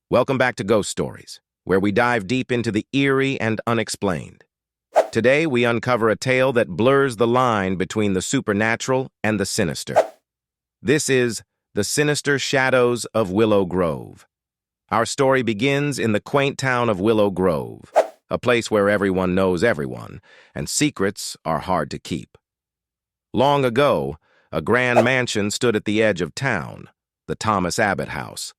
Welcome back to Ghost Stories, where we dive deep into the eerie and unexplained. Today, we uncover a tale that blurs the line between the supernatural and the sinister. This is The Sinister Shadows of Willow Grove. Our story begins in the quaint town of Willow Grove, a place where everyone knows everyone, and secrets are hard to keep. Long ago, a grand mansion stood at the edge of town, the Thomas Abbott House.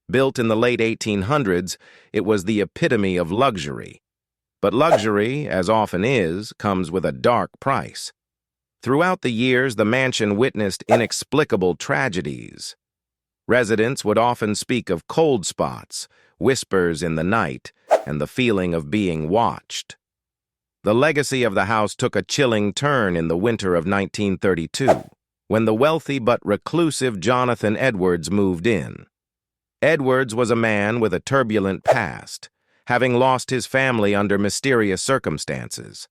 Built in the late 1800s, it was the epitome of luxury. But luxury, as often is, comes with a dark price. Throughout the years, the mansion witnessed inexplicable tragedies. Residents would often speak of cold spots, whispers in the night, and the feeling of being watched. The legacy of the house took a chilling turn in the winter of 1932, when the wealthy but reclusive Jonathan Edwards moved in. Edwards was a man with a turbulent past, having lost his family under mysterious circumstances.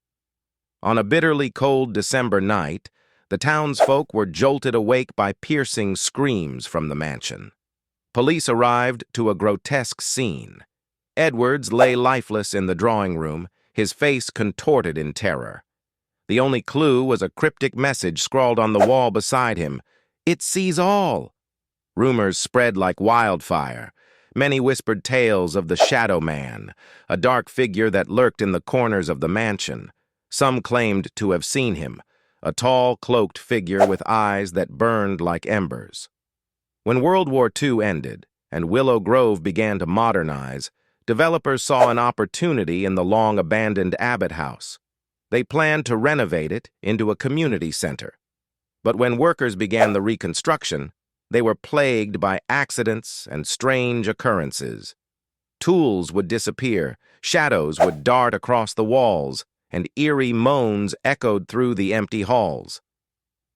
On a bitterly cold December night, the townsfolk were jolted awake by piercing screams from the mansion. Police arrived to a grotesque scene. Edwards lay lifeless in the drawing room, his face contorted in terror. The only clue was a cryptic message scrawled on the wall beside him. "It sees all." Rumors spread like wildfire. Many whispered tales of the Shadow Man, a dark figure that lurked in the corners of the mansion. Some claimed to have seen him, a tall, cloaked figure with eyes that burned like embers. When World War II ended and Willow Grove began to modernize, developers saw an opportunity in the long-abandoned Abbott House. They planned to renovate it into a community center. But when workers began the reconstruction, they were plagued by accidents and strange occurrences. Tools would disappear, shadows would dart across the walls, and eerie moans echoed through the empty halls.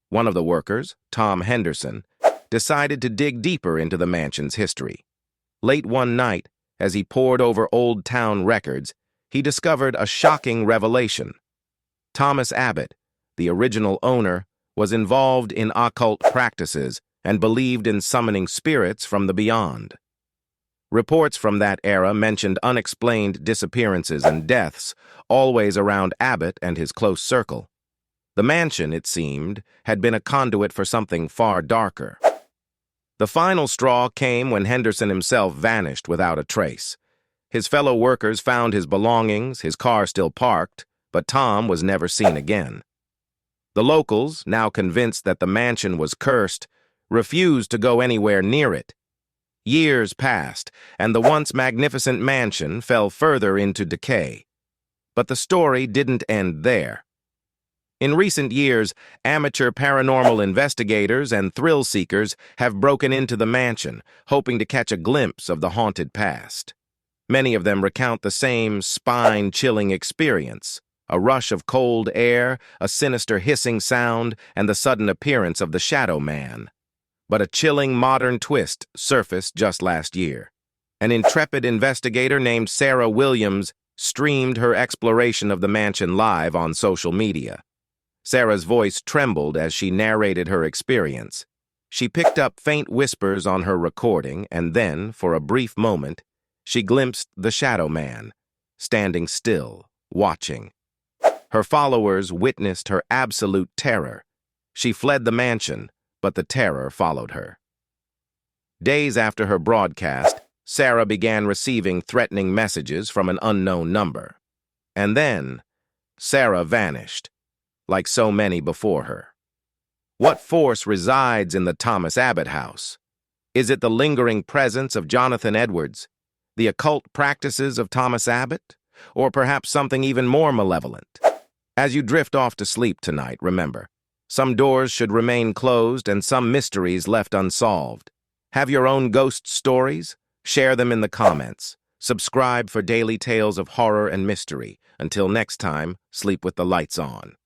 One of the workers, Tom Henderson, decided to dig deeper into the mansion's history. Late one night, as he pored over old town records, he discovered a shocking revelation. Thomas Abbott, the original owner, was involved in occult practices and believed in summoning spirits from the beyond. Reports from that era mentioned unexplained disappearances and deaths, always around Abbott and his close circle. The mansion, it seemed, had been a conduit for something far darker. The final straw came when Henderson himself vanished without a trace. His fellow workers found his belongings, his car still parked, but Tom was never seen again. The locals, now convinced that the mansion was cursed, refused to go anywhere near it. Years passed, and the once magnificent mansion fell further into decay. But the story didn't end there. In recent years, amateur paranormal investigators and thrill-seekers have broken into the mansion, hoping to catch a glimpse of the haunted past. Many of them recount the same spine-chilling experience: a rush of cold air, a sinister hissing sound, and the sudden appearance of the Shadow Man. But a chilling modern twist surfaced just last year. An intrepid investigator named Sarah Williams streamed her exploration of the mansion live on social media. Sarah's voice trembled as she narrated her experience. She picked up faint whispers on her recording, and then, for a brief moment, she glimpsed the Shadow Man, standing still, watching. Her followers witnessed her absolute terror. She fled the mansion, but the terror followed her. Days after her broadcast, Sarah began receiving threatening messages from an unknown number. And then, Sarah vanished, like so many before her. What force resides in the Thomas Abbott house? Is it the lingering presence of Jonathan Edwards, the occult practices of Thomas Abbott, or perhaps something even more malevolent? As you drift off to sleep tonight, remember, some doors should remain closed and some mysteries left unsolved. Have your own ghost stories? Share them in the comments. Subscribe for daily tales of horror and mystery. Until next time, sleep with the lights on.